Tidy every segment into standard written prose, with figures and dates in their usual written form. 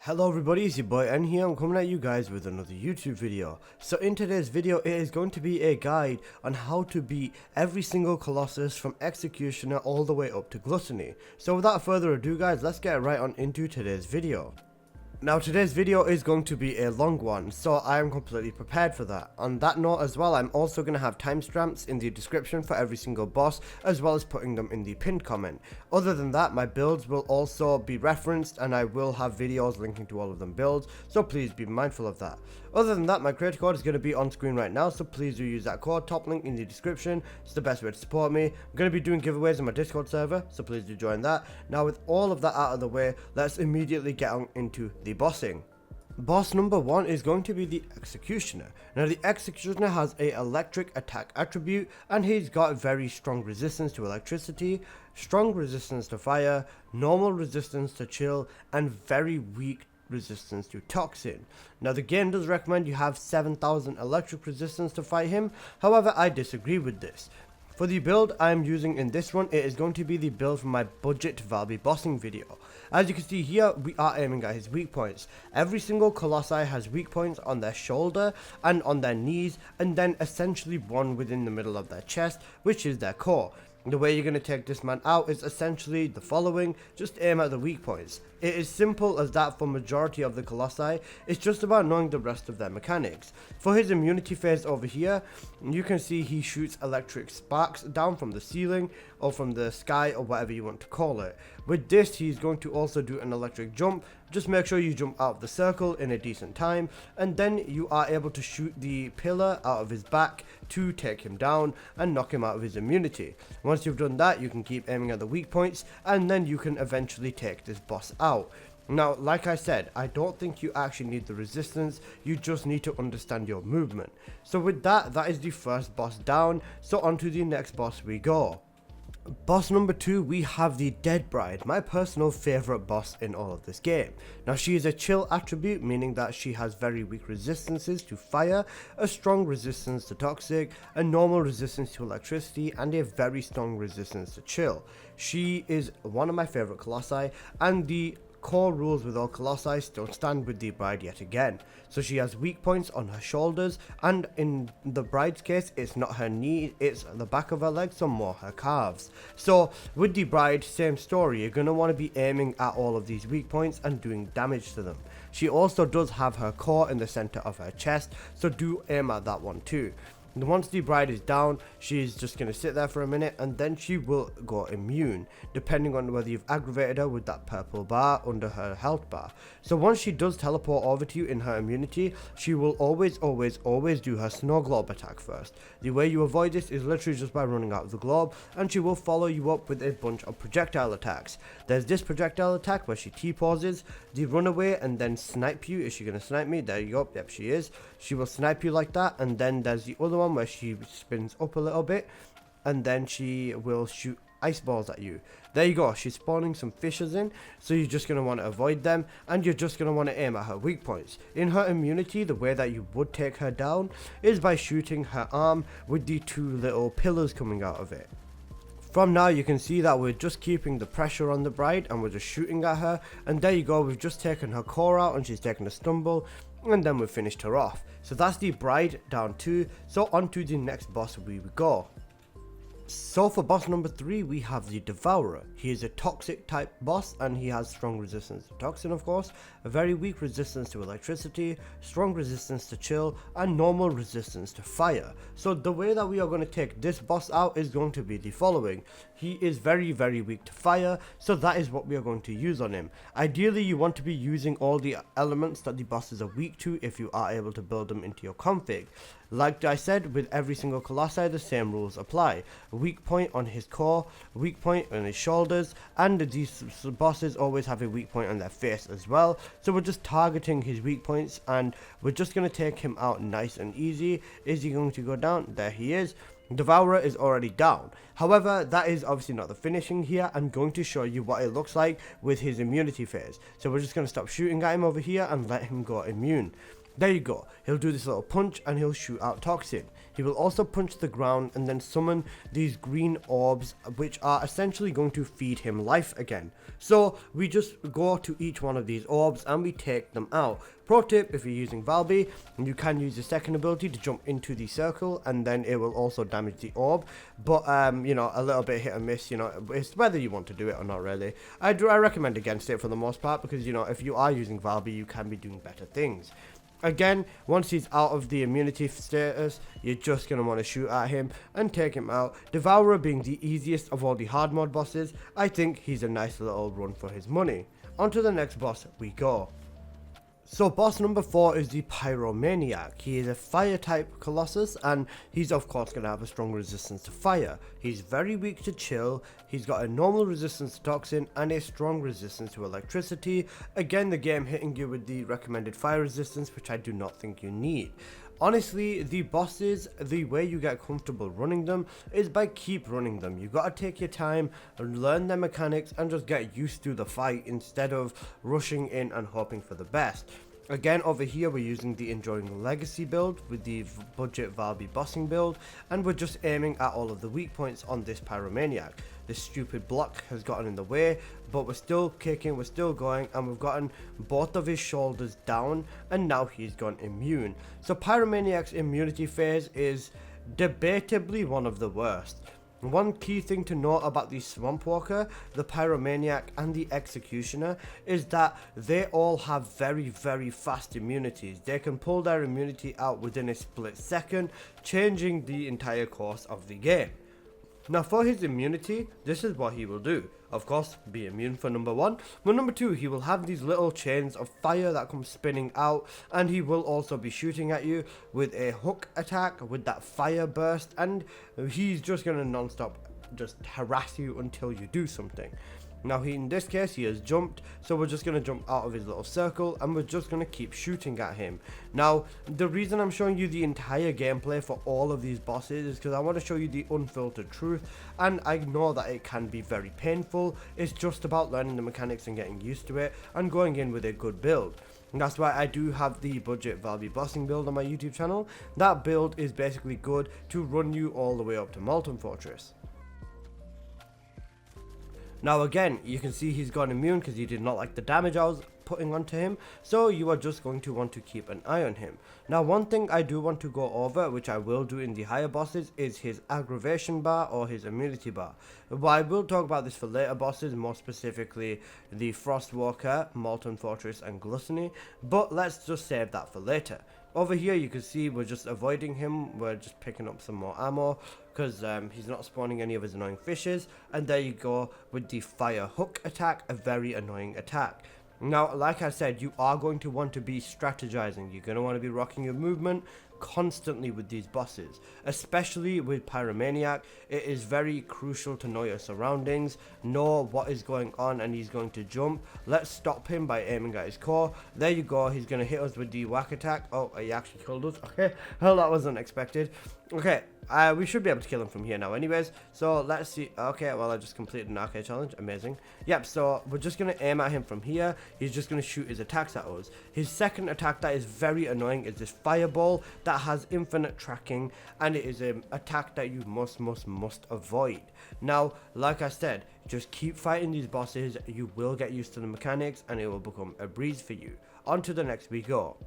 Hello everybody, it's your boy N here. I'm coming at you guys with another YouTube video. So in today's video it is going to be a guide on how to beat every single Colossus from Executioner all the way up to Gluttony. So without further ado guys, let's get right on into today's video. Now today's video is going to be a long one, so I am completely prepared for that. On that note as well, I'm also going to have timestamps in the description for every single boss, as well as putting them in the pinned comment. Other than that, my builds will also be referenced and I will have videos linking to all of them builds, so please be mindful of that. Other than that, my creator code is going to be on screen right now, so please do use that code, top link in the description. It's the best way to support me. I'm going to be doing giveaways on my Discord server, so please do join that. Now with all of that out of the way, let's immediately get on into the bossing. Boss number 1 is going to be the Executioner. Now the Executioner has a electric attack attribute and he's got very strong resistance to electricity, strong resistance to fire, normal resistance to chill, and very weak resistance to toxin. Now the game does recommend you have 7000 electric resistance to fight him, however I disagree with this. For the build I am using in this one, it is going to be the build from my budget Valby bossing video. As you can see here, we are aiming at his weak points. Every single Colossi has weak points on their shoulder and on their knees, and then essentially one within the middle of their chest, which is their core. The way you're going to take this man out is essentially the following: just aim at the weak points. It is simple as that for majority of the Colossi, it's just about knowing the rest of their mechanics. For his immunity phase over here, you can see he shoots electric sparks down from the ceiling or from the sky or whatever you want to call it. With this he's going to also do an electric jump. Just make sure you jump out of the circle in a decent time, and then you are able to shoot the pillar out of his back to take him down and knock him out of his immunity. Once you've done that, you can keep aiming at the weak points and then you can eventually take this boss out. Now, like I said, I don't think you actually need the resistance, you just need to understand your movement. So with that, that is the first boss down, so on to the next boss we go. Boss number 2, we have the Dead Bride, my personal favourite boss in all of this game. Now she is a chill attribute, meaning that she has very weak resistances to fire, a strong resistance to toxic, a normal resistance to electricity, and a very strong resistance to chill. She is one of my favourite Colossi, and the core rules with all Colossi don't stand with the Bride yet again. So she has weak points on her shoulders, and in the Bride's case it's not her knee, it's the back of her legs, or more her calves. So with the Bride, same story, you're going to want to be aiming at all of these weak points and doing damage to them. She also does have her core in the center of her chest, so do aim at that one too. And once the Bride is down, she's just going to sit there for a minute and then she will go immune, depending on whether you've aggravated her with that purple bar under her health bar. So once she does teleport over to you in her immunity, she will always do her snow globe attack first. The way you avoid this is literally just by running out of the globe, and she will follow you up with a bunch of projectile attacks. There's this projectile attack where she T-poses, the runaway, and then snipe you. Is she going to snipe me? There you go. Yep, she is. She will snipe you like that, and then there's the other one where she spins up a little bit and then she will shoot ice balls at you. There you go, she's spawning some fissures in, so you're just going to want to avoid them, and you're just going to want to aim at her weak points. In her immunity, the way that you would take her down is by shooting her arm with the two little pillars coming out of it. From now you can see that we're just keeping the pressure on the Bride and we're just shooting at her, and there you go, we've just taken her core out and she's taken a stumble, and then we've finished her off. So that's the Bride down 2, so on to the next boss we go. So for boss number 3, we have the Devourer. He is a toxic type boss and he has strong resistance to toxin, of course, a very weak resistance to electricity, strong resistance to chill, and normal resistance to fire. So the way that we are going to take this boss out is going to be the following. He is very weak to fire, so that is what we are going to use on him. Ideally you want to be using all the elements that the bosses are weak to if you are able to build them into your config. Like I said, with every single Colossi the same rules apply. A weak point on his core, a weak point on his shoulders, and these bosses always have a weak point on their face as well. So we're just targeting his weak points and we're just going to take him out nice and easy. Is he going to go down? There he is. Devourer is already down. However, that is obviously not the finishing here. I'm going to show you what it looks like with his immunity phase. So we're just going to stop shooting at him over here and let him go immune. There you go. He'll do this little punch and he'll shoot out toxin. He will also punch the ground and then summon these green orbs, which are essentially going to feed him life again. So we just go to each one of these orbs and we take them out. Pro tip, if you're using Valby, you can use the second ability to jump into the circle and then it will also damage the orb. But, you know, a little bit hit and miss, you know, it's whether you want to do it or not really. I recommend against it for the most part because, you know, if you are using Valby, you can be doing better things. Again, once he's out of the immunity status, you're just going to want to shoot at him and take him out. Devourer being the easiest of all the hard mode bosses, I think he's a nice little run for his money. On to the next boss we go. So boss number 4 is the Pyromaniac. He is a fire type Colossus and he's of course going to have a strong resistance to fire. He's very weak to chill, he's got a normal resistance to toxin and a strong resistance to electricity. Again, the game hitting you with the recommended fire resistance, which I do not think you need. Honestly, the bosses, the way you get comfortable running them is by keep running them. You gotta take your time and learn their mechanics and just get used to the fight instead of rushing in and hoping for the best. Again, over here we're using the Enduring Legacy build with the budget Valby bossing build, and we're just aiming at all of the weak points on this Pyromaniac. This stupid block has gotten in the way, but we're still kicking, we're still going, and we've gotten both of his shoulders down, and now he's gone immune. So Pyromaniac's immunity phase is debatably one of the worst. One key thing to note about the Swamp Walker, the Pyromaniac and the Executioner is that they all have very fast immunities. They can pull their immunity out within a split second, changing the entire course of the game. Now for his immunity, this is what he will do. Of course, be immune for number 1. But number 2, he will have these little chains of fire that come spinning out, and he will also be shooting at you with a hook attack with that fire burst, and he's just going to non-stop just harass you until you do something. Now in this case he has jumped, so we're just going to jump out of his little circle and we're just going to keep shooting at him. Now the reason I'm showing you the entire gameplay for all of these bosses is because I want to show you the unfiltered truth, and I know that it can be very painful. It's just about learning the mechanics and getting used to it and going in with a good build. And that's why I do have the budget Valby bossing build on my YouTube channel. That build is basically good to run you all the way up to Molten Fortress. Now again, you can see he's gone immune because he did not like the damage I was putting onto him, so you are just going to want to keep an eye on him. Now one thing I do want to go over, which I will do in the higher bosses, is his aggravation bar or his immunity bar. Well, I will talk about this for later bosses, more specifically the Frostwalker, Molten Fortress and Gluttony, but let's just save that for later. Over here you can see we're just avoiding him, we're just picking up some more ammo because he's not spawning any of his annoying fishes, and there you go with the fire hook attack, a very annoying attack. Now like I said, you are going to want to be strategizing, you're going to want to be rocking your movement constantly with these bosses, especially with Pyromaniac. It is very crucial to know your surroundings, know what is going on, and he's going to jump. Let's stop him by aiming at his core. There you go, he's going to hit us with the whack attack. Oh, he actually killed us. Okay, well that was unexpected. Okay, we should be able to kill him from here now anyways, so let's see. Okay, well I just completed an arcade challenge, amazing. Yep, so we're just going to aim at him from here. He's just going to shoot his attacks at us. His second attack that is very annoying is this fireball that has infinite tracking, and it is an attack that you must avoid. Now like I said, just keep fighting these bosses, you will get used to the mechanics and it will become a breeze for you. On to the next we go.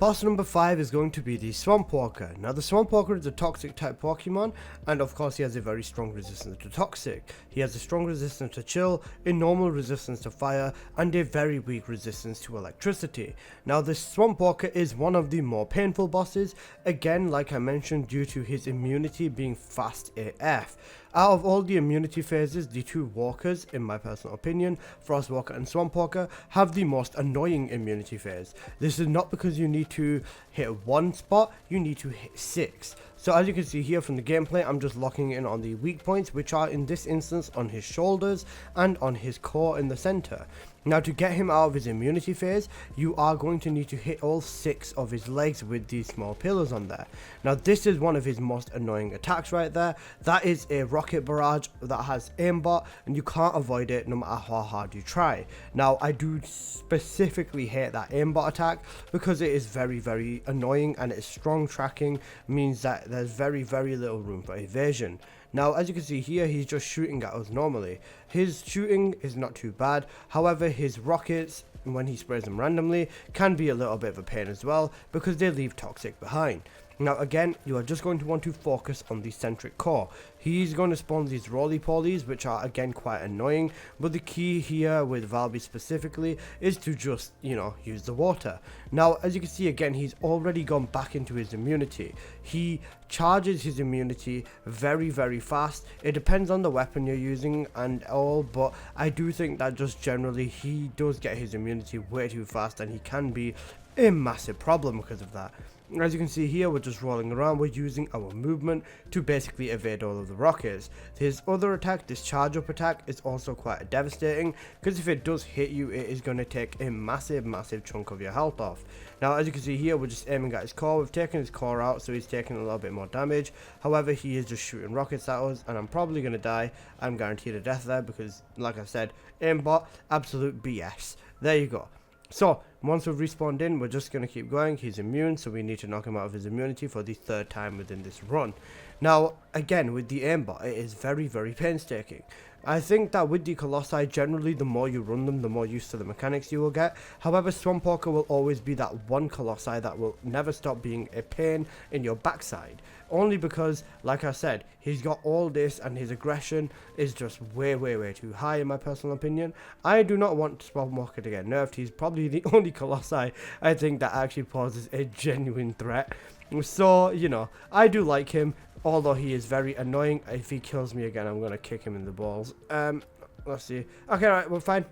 Boss number 5 is going to be the Swamp Walker. Now the Swamp Walker is a toxic type Pokemon, and of course he has a very strong resistance to toxic. He has a strong resistance to chill, a normal resistance to fire, and a very weak resistance to electricity. Now this Swamp Walker is one of the more painful bosses, again like I mentioned, due to his immunity being fast AF. Out of all the immunity phases, the two walkers, in my personal opinion, Frostwalker and Swamp Walker, have the most annoying immunity phase. This is not because you need to hit one spot, you need to hit 6. So as you can see here from the gameplay, I'm just locking in on the weak points, which are in this instance on his shoulders and on his core in the center. Now to get him out of his immunity phase, you are going to need to hit all 6 of his legs with these small pillars on there. Now this is one of his most annoying attacks right there. That is a rocket barrage that has aimbot, and you can't avoid it no matter how hard you try. Now I do specifically hate that aimbot attack because it is very annoying, and its strong tracking means that there's very little room for evasion. Now as you can see here, he's just shooting at us normally. His shooting is not too bad, however his rockets, when he sprays them randomly, can be a little bit of a pain as well because they leave toxic behind. Now again, you are just going to want to focus on the centric core. He's going to spawn these roly-polies, which are again quite annoying, but the key here with Valby specifically is to just, use the water. Now as you can see again, he's already gone back into his immunity. He charges his immunity very fast. It depends on the weapon you're using and all, but I do think that just generally he does get his immunity way too fast, and he can be a massive problem because of that. As you can see here, we're just rolling around, we're using our movement to basically evade all of the rockets. His other attack, this charge up attack, is also quite devastating because if it does hit you, it is going to take a massive chunk of your health off. Now as you can see here, we're just aiming at his core. We've taken his core out, so he's taking a little bit more damage. However, he is just shooting rockets at us, and I'm probably going to die. I'm guaranteed a death there because, like I said, aimbot, absolute BS. There you go. So once we've respawned in, we're just going to keep going. He's immune, so we need to knock him out of his immunity for the 3rd time within this run. Now again, with the aimbot, it is very painstaking. I think that with the Colossi, generally the more you run them, the more used to the mechanics you will get. However, Swampwalker will always be that one Colossi that will never stop being a pain in your backside. Only because, like I said, he's got all this and his aggression is just way too high in my personal opinion. I do not want Swampwalker to get nerfed. He's probably the only Colossi I think that actually poses a genuine threat. So, I do like him. Although he is very annoying. If he kills me again, I'm going to kick him in the balls. Let's see. Okay, right, we're fine.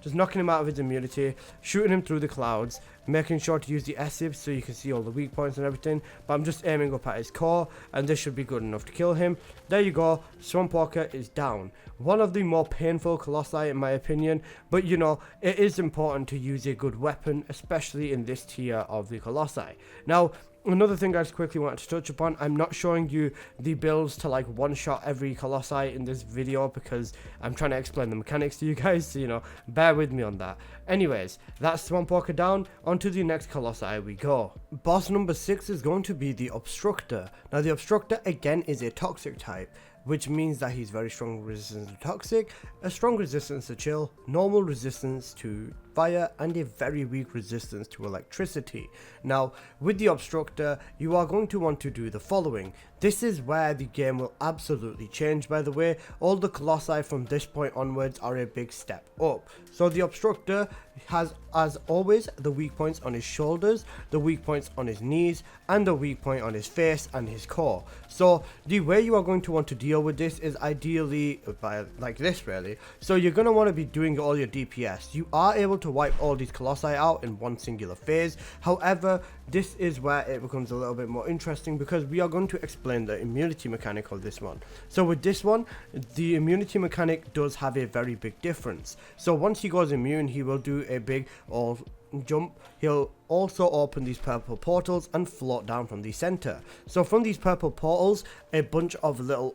Just knocking him out of his immunity, shooting him through the clouds, making sure to use the S-Ibs so you can see all the weak points and everything. But I'm just aiming up at his core, and this should be good enough to kill him. There you go. Swampwalker is down. One of the more painful Colossi in my opinion, but it is important to use a good weapon, especially in this tier of the Colossi. Now, another thing I just quickly wanted to touch upon, I'm not showing you the builds to like one-shot every Colossi in this video because I'm trying to explain the mechanics to you guys, so bear with me on that. Anyways, that's Swampwalker down, onto the next Colossi we go. Boss number 6 is going to be the Obstructor. Now the Obstructor again is a toxic type, which means that he's very strong resistance to toxic, a strong resistance to chill, normal resistance to fire, and a very weak resistance to electricity. Now with the Obstructor, you are going to want to do the following. This is where the game will absolutely change, by the way. All the Colossi from this point onwards are a big step up. So the Obstructor has, as always, the weak points on his shoulders, the weak points on his knees, and the weak point on his face and his core. So the way you are going to want to deal with this is ideally by like this really. So you're going to want to be doing all your DPS. You are able to wipe all these Colossi out in one singular phase. However, this is where it becomes a little bit more interesting because we are going to explain the immunity mechanic of this one. So with this one, the immunity mechanic does have a very big difference. So once he goes immune, he will do a big all jump. He'll also open these purple portals and float down from the center. So from these purple portals, a bunch of little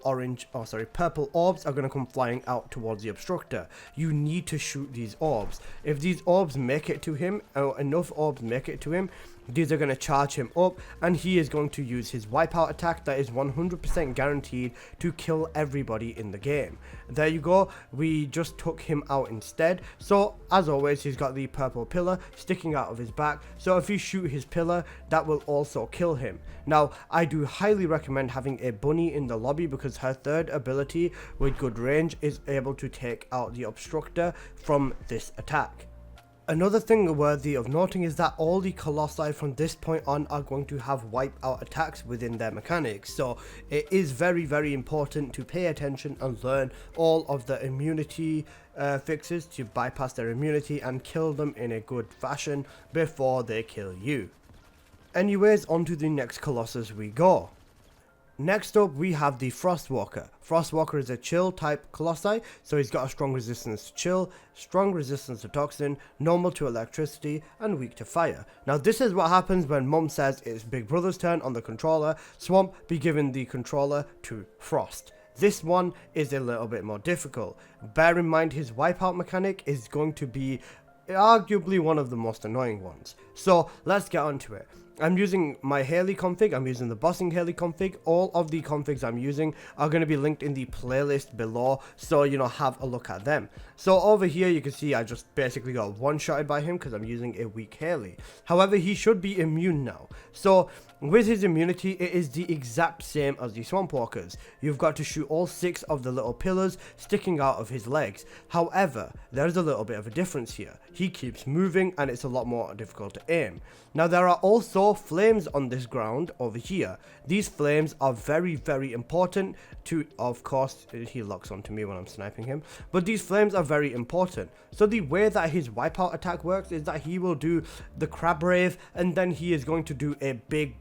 purple orbs are going to come flying out towards the Obstructor. You need to shoot these orbs. If these orbs make it to him, or enough orbs make it to him, these are going to charge him up, and he is going to use his wipeout attack that is 100% guaranteed to kill everybody in the game. There you go, we just took him out instead. So as always, he's got the purple pillar sticking out of his back, so if you shoot his pillar, that will also kill him. Now I do highly recommend having a bunny in the lobby because her third ability with good range is able to take out the Obstructor from this attack. Another thing worthy of noting is that all the Colossi from this point on are going to have wipeout attacks within their mechanics, so it is very important to pay attention and learn all of the immunity fixes to bypass their immunity and kill them in a good fashion before they kill you. Anyways, on to the next Colossus we go. Next up, we have the Frostwalker. Frostwalker is a chill type colossi, so he's got a strong resistance to chill, strong resistance to toxin, normal to electricity, and weak to fire. Now this is what happens when Mum says it's Big Brother's turn on the controller. Swamp be given the controller to Frost. This one is a little bit more difficult. Bear in mind his wipeout mechanic is going to be arguably one of the most annoying ones. So let's get onto it. I'm using my Haley config, I'm using the bossing Haley config. All of the configs I'm using are going to be linked in the playlist below, so have a look at them. So over here you can see I just basically got one-shotted by him because I'm using a weak Haley. However, he should be immune now. So with his immunity, it is the exact same as the Swamp Walkers. You've got to shoot all 6 of the little pillars sticking out of his legs. However, there's a little bit of a difference here. He keeps moving and it's a lot more difficult to aim. Now there are also flames on this ground over here. These flames are very, very important to, of course, he locks onto me when I'm sniping him, but these flames are very important. So the way that his wipeout attack works is that he will do the crab rave and then he is going to do a big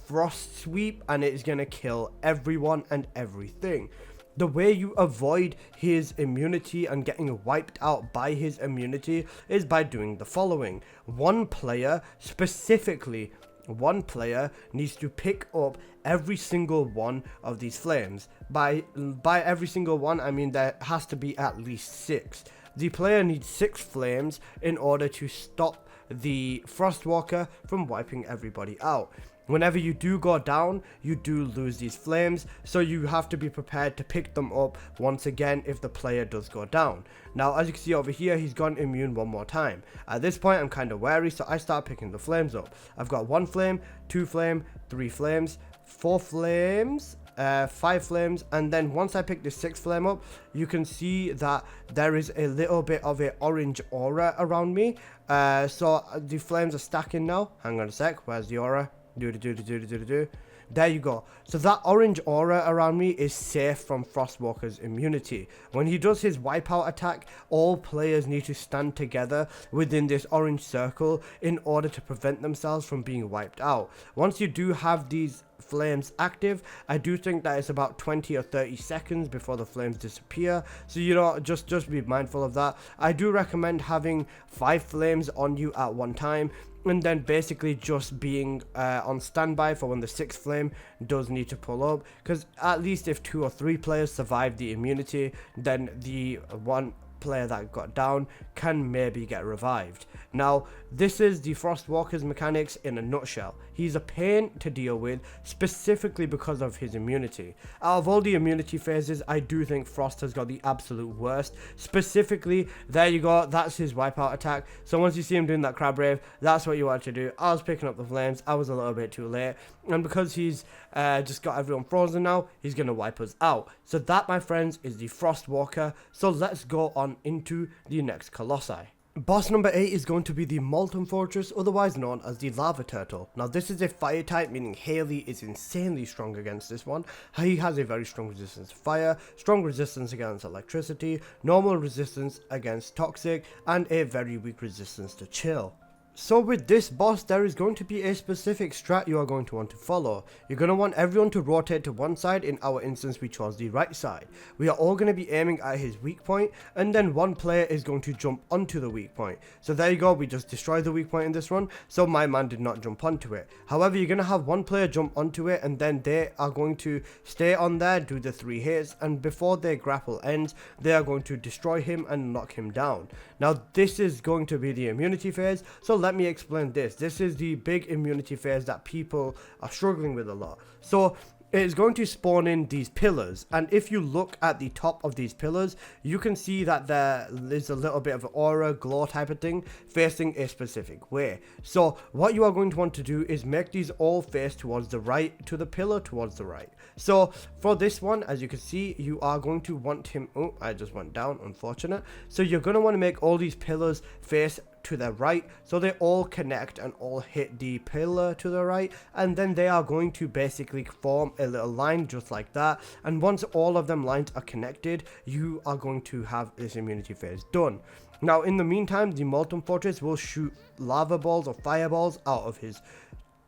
frost sweep, and it is going to kill everyone and everything. The way you avoid his immunity and getting wiped out by his immunity is by doing the following. One player, specifically one player, needs to pick up every single one of these flames. By every single one, I mean there has to be at least 6. The player needs 6 flames in order to stop the Frostwalker from wiping everybody out. Whenever you do go down, you do lose these flames, so you have to be prepared to pick them up once again if the player does go down. Now, as you can see over here, he's gone immune one more time. At this point, I'm kind of wary, so I start picking the flames up. I've got 1 flame, 2 flame, 3 flames, 4 flames, 5 flames, and then once I pick the 6th flame up, you can see that there is a little bit of an orange aura around me. So the flames are stacking now. Hang on a sec, where's the aura? There you go. So that orange aura around me is safe from Frostwalker's immunity. When he does his wipeout attack, all players need to stand together within this orange circle in order to prevent themselves from being wiped out. Once you do have these flames active, I do think that it's about 20 or 30 seconds before the flames disappear, so just be mindful of that. I do recommend having 5 flames on you at one time, and then basically just being on standby for when the 6th flame does need to pull up, because at least if 2 or 3 players survive the immunity, then the one player that got down can maybe get revived. Now, this is the Frostwalker's mechanics in a nutshell. He's a pain to deal with, specifically because of his immunity. Out of all the immunity phases, I do think Frost has got the absolute worst. Specifically, there you go, that's his wipeout attack. So once you see him doing that crab rave, that's what you want to do. I was picking up the flames, I was a little bit too late, and because he's just got everyone frozen now, he's going to wipe us out. So that, my friends, is the Frostwalker. So let's go on into the next Colossi. Boss number 8 is going to be the Molten Fortress, otherwise known as the Lava Turtle. Now this is a fire type, meaning Haley is insanely strong against this one. He has a very strong resistance to fire, strong resistance against electricity, normal resistance against toxic, and a very weak resistance to chill. So with this boss, there is going to be a specific strat you are going to want to follow. You're going to want everyone to rotate to one side. In our instance, we chose the right side. We are all going to be aiming at his weak point, and then one player is going to jump onto the weak point. So there you go, we just destroyed the weak point in this run, so my man did not jump onto it. However, you're going to have one player jump onto it, and then they are going to stay on there, do the 3 hits, and before their grapple ends, they are going to destroy him and knock him down. Now this is going to be the immunity phase, so let me explain this. This is the big immunity phase that people are struggling with a lot. So it is going to spawn in these pillars, and if you look at the top of these pillars, you can see that there is a little bit of an aura glow type of thing facing a specific way. So what you are going to want to do is make these all face towards the right, to the pillar towards the right. So for this one, as you can see, you are going to want him, oh, I just went down, unfortunate. So you're going to want to make all these pillars face to the right, so they all connect and all hit the pillar to the right, and then they are going to basically form a little line just like that. And once all of them lines are connected, you are going to have this immunity phase done. Now in the meantime, the Molten Fortress will shoot lava balls or fireballs out of his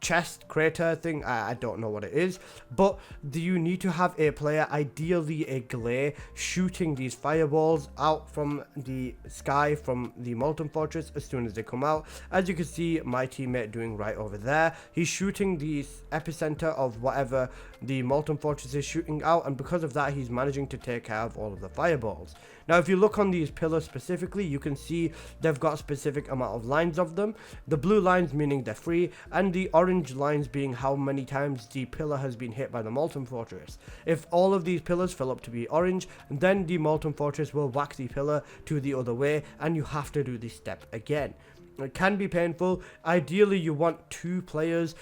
chest crater thing. I don't know what it is, but you need to have a player, ideally a glare, shooting these fireballs out from the sky from the Molten Fortress as soon as they come out. As you can see my teammate doing right over there, he's shooting the epicenter of whatever the Molten Fortress is shooting out, and because of that he's managing to take care of all of the fireballs. Now if you look on these pillars specifically, you can see they've got a specific amount of lines of them. The blue lines meaning they're free, and the orange lines being how many times the pillar has been hit by the Molten Fortress. If all of these pillars fill up to be orange, then the Molten Fortress will whack the pillar to the other way, and you have to do this step again. It can be painful. Ideally you want 2 players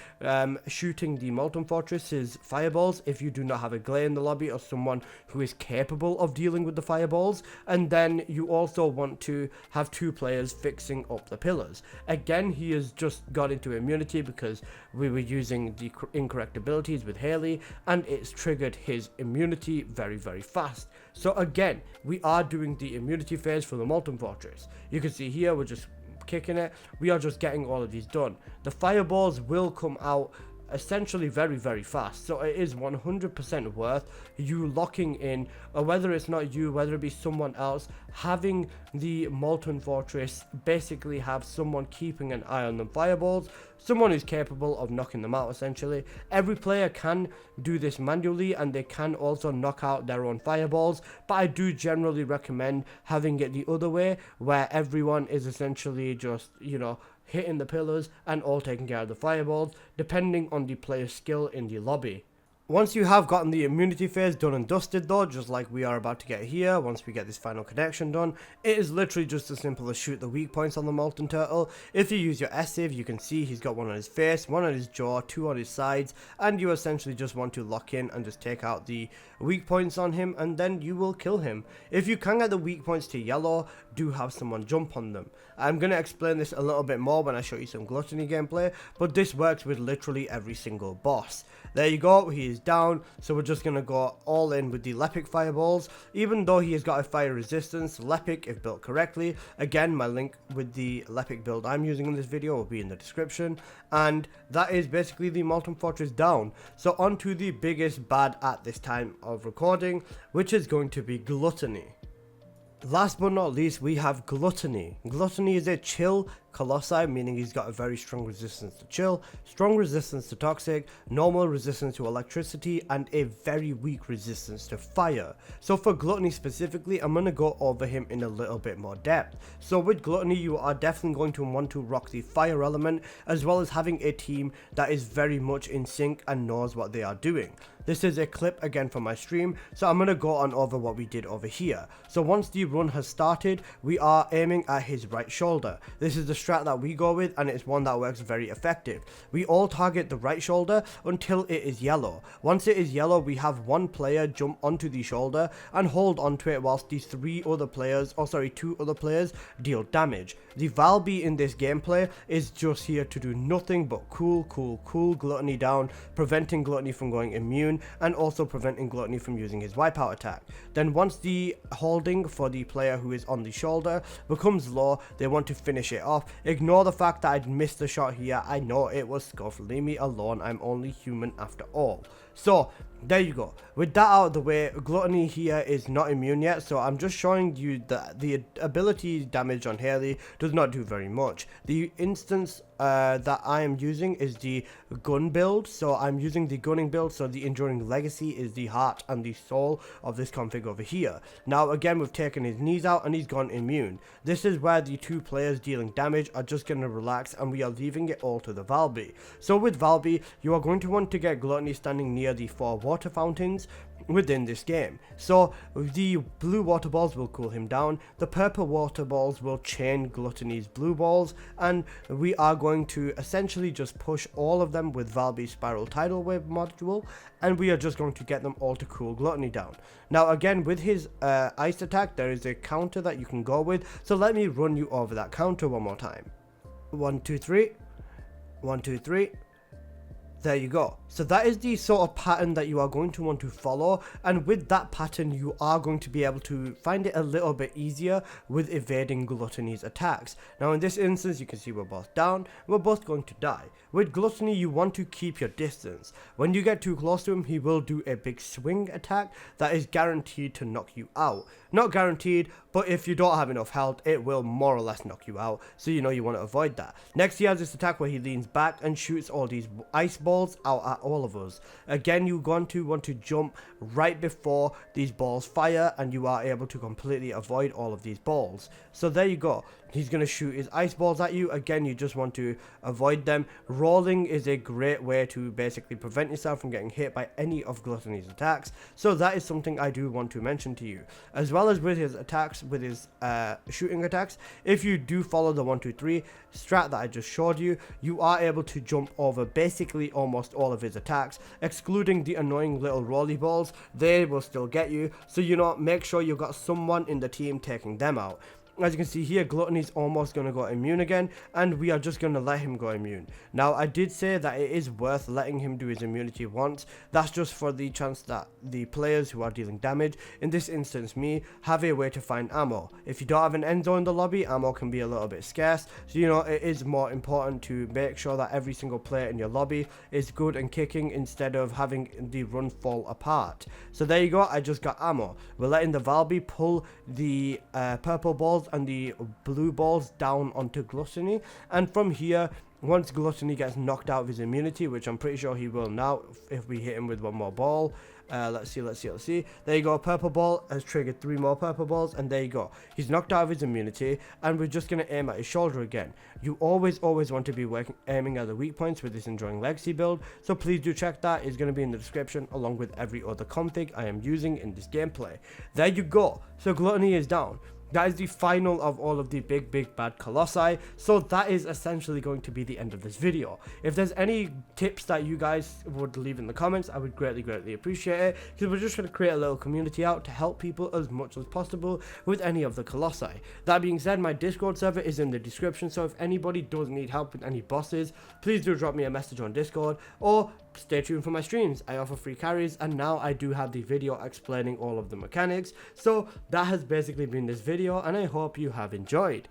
shooting the Molten Fortress's fireballs if you do not have a glare in the lobby or someone who is capable of dealing with the fireballs, and then you also want to have 2 players fixing up the pillars. Again, he has just got into immunity because we were using the incorrect abilities with Haley, and it's triggered his immunity very fast. So again, we are doing the immunity phase for the Molten Fortress. You can see here we're just kicking it. We are just getting all of these done. The fireballs will come out essentially very fast, so it is 100% worth you locking in, or whether it's not you, whether it be someone else, having the Molten Fortress basically have someone keeping an eye on the fireballs, someone who's capable of knocking them out. Essentially every player can do this manually, and they can also knock out their own fireballs, but I do generally recommend having it the other way, where everyone is essentially just, you know, hitting the pillars and all taking care of the fireballs, depending on the player's skill in the lobby. Once you have gotten the immunity phase done and dusted though, just like we are about to get here, once we get this final connection done, it is literally just as simple as shoot the weak points on the Molten Turtle. If you use your S-Save, you can see he's got one on his face, one on his jaw, 2 on his sides, and you essentially just want to lock in and just take out the weak points on him, and then you will kill him. If you can get the weak points to yellow, do have someone jump on them. I'm going to explain this a little bit more when I show you some Gluttony gameplay, but this works with literally every single boss. There you go, he is down, so we're just going to go all in with the Lepic fireballs. Even though he has got a fire resistance, Lepic, if built correctly, again my link with the Lepic build I'm using in this video will be in the description, and that is basically the Molten Fortress down. So on to the biggest bad at this time of recording, which is going to be Gluttony. Last but not least, we have Gluttony. Gluttony is a chill colossi, meaning he's got a very strong resistance to chill, strong resistance to toxic, normal resistance to electricity, and a very weak resistance to fire. So for Gluttony specifically, I'm going to go over him in a little bit more depth. So with Gluttony, you are definitely going to want to rock the fire element, as well as having a team that is very much in sync and knows what they are doing. This is a clip again from my stream, so I'm going to go on over what we did over here. So once the run has started, we are aiming at his right shoulder. This is the strat that we go with, and it's one that works very effective. We all target the right shoulder until it is yellow. Once it is yellow, we have one player jump onto the shoulder and hold onto it whilst these two other players deal damage. The Valby in this gameplay is just here to do nothing but cool Gluttony down, preventing Gluttony from going immune, and also preventing Gluttony from using his wipeout attack. Then once the holding for the player who is on the shoulder becomes low, they want to finish it off. Ignore the fact that I'd missed the shot here. I know it was scuffed. Leave me alone. I'm only human after all. So there you go. With that out of the way, Gluttony here is not immune yet, so I'm just showing you that the ability damage on Haley does not do very much. The instance that I am using is the gun build, so I'm using the gunning build, so the enduring legacy is the heart and the soul of this config over here. Now again, we've taken his knees out and he's gone immune. This is where the two players dealing damage are just going to relax, and we are leaving it all to the Valby. So with Valby, you are going to want to get Gluttony standing near the 4 water fountains within this game. So the blue water balls will cool him down, the purple water balls will chain Gluttony's blue balls, and we are going to essentially just push all of them with Valby's spiral tidal wave module, and we are just going to get them all to cool Gluttony down. Now again, with his ice attack, there is a counter that you can go with, so let me run you over that counter one more time. 1 2 3, 1 2 3, There you go. So that is the sort of pattern that you are going to want to follow, and with that pattern you are going to be able to find it a little bit easier with evading Gluttony's attacks. Now in this instance you can see we're both down, we're both going to die. With Gluttony you want to keep your distance. When you get too close to him he will do a big swing attack that is guaranteed to knock you out. Not guaranteed, but if you don't have enough health it will more or less knock you out, so you know you want to avoid that. Next he has this attack where he leans back and shoots all these ice balls out at all of us. Again, you're going to want to jump right before these balls fire, and you are able to completely avoid all of these balls. So there you go. He's going to shoot his ice balls at you. Again, you just want to avoid them. Rolling is a great way to basically prevent yourself from getting hit by any of Gluttony's attacks. So that is something I do want to mention to you. As well as with his attacks, with his shooting attacks, if you do follow the 1, 2, 3 strat that I just showed you, you are able to jump over basically almost all of his attacks, excluding the annoying little rolly balls. They will still get you, so you know, make sure you've got someone in the team taking them out. As you can see here, Gluttony's almost going to go immune again, and we are just going to let him go immune. Now, I did say that it is worth letting him do his immunity once. That's just for the chance that the players who are dealing damage, in this instance me, have a way to find ammo. If you don't have an end zone in the lobby, ammo can be a little bit scarce, so you know, it is more important to make sure that every single player in your lobby is good and kicking instead of having the run fall apart. So there you go, I just got ammo. We're letting the Valby pull the purple balls and the blue balls down onto Gluttony, and from here, once Gluttony gets knocked out of his immunity, which I'm pretty sure he will now if we hit him with one more ball, let's see, there you go, purple ball has triggered 3 more purple balls, and there you go, he's knocked out of his immunity, and we're just going to aim at his shoulder again. You always want to be aiming at the weak points with this Enduring Legacy build, so please do check that. It's going to be in the description along with every other config I am using in this gameplay. There you go, so Gluttony is down. That is the final of all of the big bad Colossi, so that is essentially going to be the end of this video. If there's any tips that you guys would leave in the comments, I would greatly appreciate it, because we're just going to create a little community out to help people as much as possible with any of the Colossi. That being said, my Discord server is in the description, so if anybody does need help with any bosses, please do drop me a message on Discord, or stay tuned for my streams. I offer free carries, and now I do have the video explaining all of the mechanics. So that has basically been this video, and I hope you have enjoyed.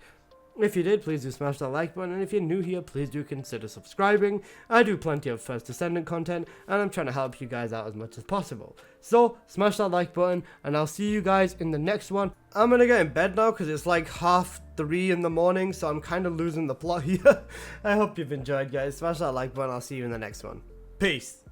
If you did, please do smash that like button, and if you're new here, please do consider subscribing. I do plenty of first Descendant content, and I'm trying to help you guys out as much as possible. So smash that like button, and I'll see you guys in the next one. I'm gonna get in bed now because it's like 3:30 in the morning, so I'm kind of losing the plot here. I hope you've enjoyed, guys. Smash that like button. I'll see you in the next one. Peace.